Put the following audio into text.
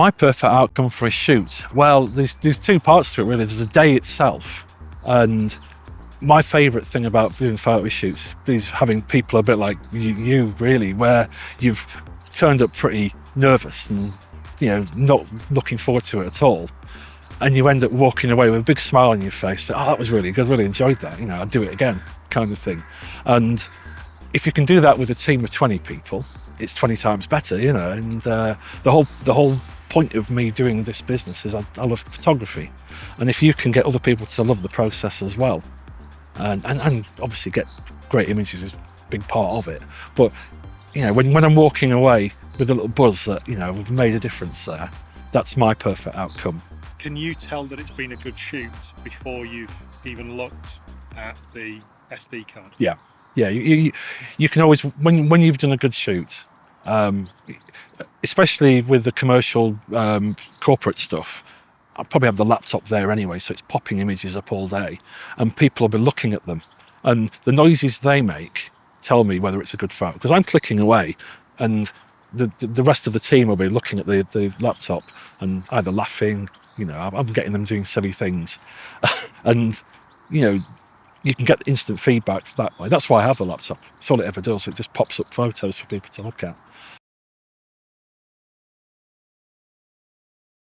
My perfect outcome for a shoot, well, there's two parts to it really. There's the day itself, and my favourite thing about doing photo shoots is having people a bit like you really, where you've turned up pretty nervous and not looking forward to it at all, and you end up walking away with a big smile on your face. Oh, that was really good, really enjoyed that. I'd do it again, kind of thing. And if you can do that with a team of 20 people, it's 20 times better, And the whole point of me doing this business is I love photography, and if you can get other people to love the process as well, and obviously get great images is a big part of it. But when I'm walking away with a little buzz that we've made a difference there, that's my perfect outcome. Can you tell that it's been a good shoot before you've even looked at the SD card? Yeah. You can always, when you've done a good shoot, especially with the commercial corporate stuff, I'll probably have the laptop there anyway, so it's popping images up all day, and people will be looking at them, and the noises they make tell me whether it's a good photo, because I'm clicking away, and the rest of the team will be looking at the laptop and either laughing, I'm getting them doing silly things, and you can get instant feedback that way. That's why I have the laptop. It's all it ever does. It just pops up photos for people to look at.